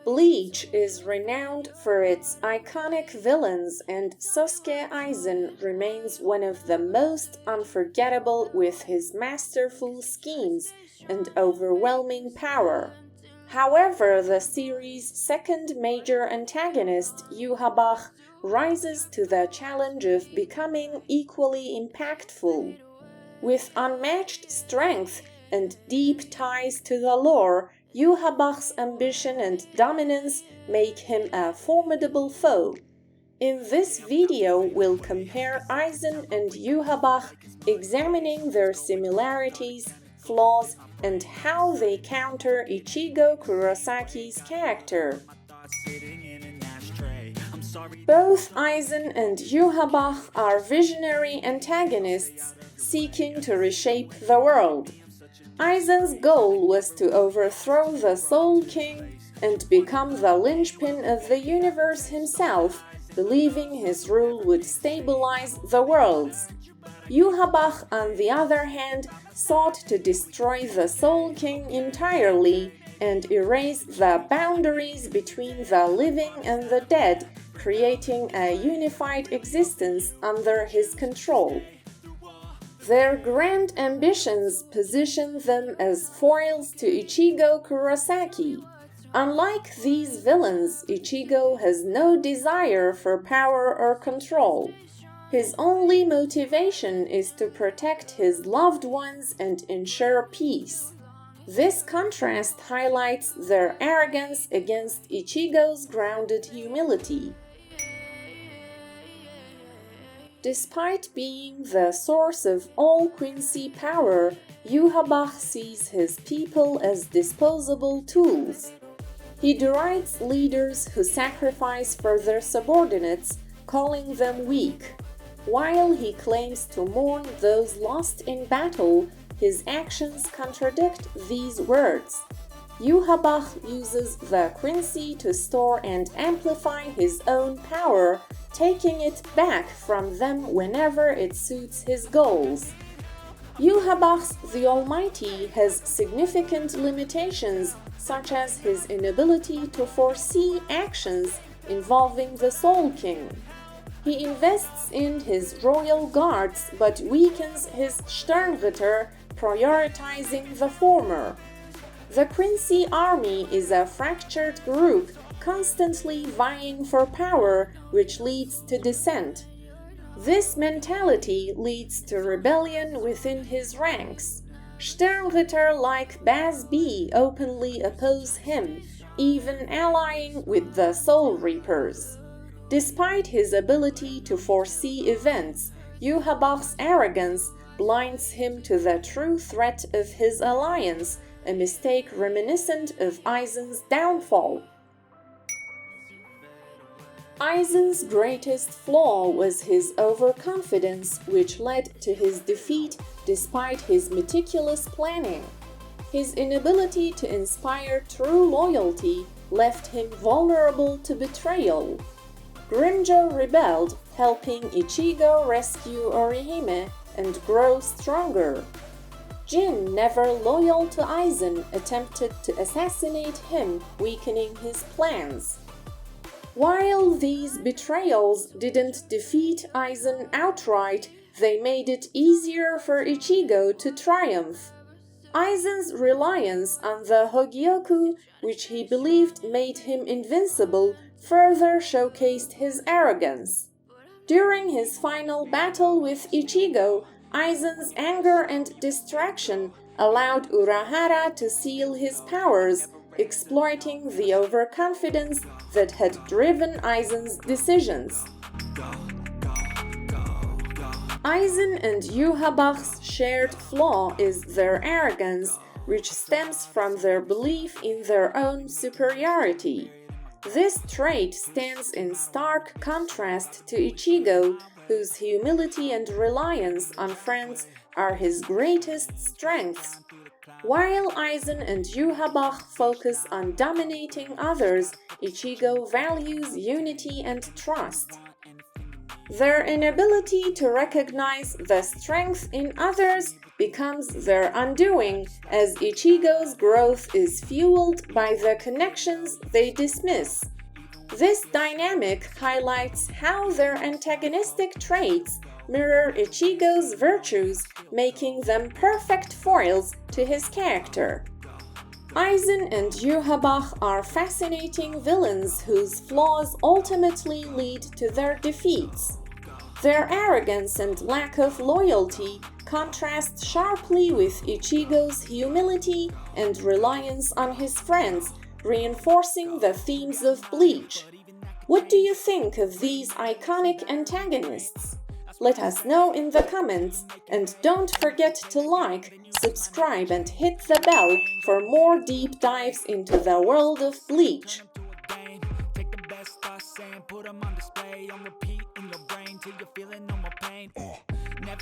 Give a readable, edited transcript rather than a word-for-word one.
Bleach is renowned for its iconic villains, and Sasuke Aizen remains one of the most unforgettable with his masterful schemes and overwhelming power. However, the series' second major antagonist, Yhwach, rises to the challenge of becoming equally impactful. With unmatched strength and deep ties to the lore, Yhwach's ambition and dominance make him a formidable foe. In this video, we'll compare Aizen and Yhwach, examining their similarities, flaws, and how they counter Ichigo Kurosaki's character. Both Aizen and Yhwach are visionary antagonists seeking to reshape the world. Aizen's goal was to overthrow the Soul King and become the linchpin of the universe himself, believing his rule would stabilize the worlds. Yhwach, on the other hand, sought to destroy the Soul King entirely and erase the boundaries between the living and the dead, creating a unified existence under his control. Their grand ambitions position them as foils to Ichigo Kurosaki. Unlike these villains, Ichigo has no desire for power or control. His only motivation is to protect his loved ones and ensure peace. This contrast highlights their arrogance against Ichigo's grounded humility. Despite being the source of all Quincy power, Yhwach sees his people as disposable tools. He derides leaders who sacrifice for their subordinates, calling them weak. While he claims to mourn those lost in battle, his actions contradict these words. Yhwach uses the Quincy to store and amplify his own power, taking it back from them whenever it suits his goals. Yhwach the Almighty has significant limitations, such as his inability to foresee actions involving the Soul King. He invests in his royal guards but weakens his Sternritter, prioritizing the former. The Quincy army is a fractured group, constantly vying for power, which leads to dissent. This mentality leads to rebellion within his ranks. Sternritter like Baz B openly oppose him, even allying with the Soul Reapers. Despite his ability to foresee events, Yhwach's arrogance blinds him to the true threat of his alliance, a mistake reminiscent of Aizen's downfall. Aizen's greatest flaw was his overconfidence, which led to his defeat despite his meticulous planning. His inability to inspire true loyalty left him vulnerable to betrayal. Grimmjow rebelled, helping Ichigo rescue Orihime and grow stronger. Jin, never loyal to Aizen, attempted to assassinate him, weakening his plans. While these betrayals didn't defeat Aizen outright, they made it easier for Ichigo to triumph. Aizen's reliance on the Hogyoku, which he believed made him invincible, further showcased his arrogance. During his final battle with Ichigo, Aizen's anger and distraction allowed Urahara to seal his powers, exploiting the overconfidence that had driven Aizen's decisions. Aizen and Yhwach's shared flaw is their arrogance, which stems from their belief in their own superiority. This trait stands in stark contrast to Ichigo, whose humility and reliance on friends are his greatest strengths. While Aizen and Yhwach focus on dominating others, Ichigo values unity and trust. Their inability to recognize the strength in others becomes their undoing, as Ichigo's growth is fueled by the connections they dismiss. This dynamic highlights how their antagonistic traits mirror Ichigo's virtues, making them perfect foils to his character. Aizen and Yhwach are fascinating villains whose flaws ultimately lead to their defeats. Their arrogance and lack of loyalty contrast sharply with Ichigo's humility and reliance on his friends, reinforcing the themes of Bleach. What do you think of these iconic antagonists? Let us know in the comments, and don't forget to like, subscribe and hit the bell for more deep dives into the world of Bleach. Take the best thoughts and put them on display, on repeat in your brain till you're feeling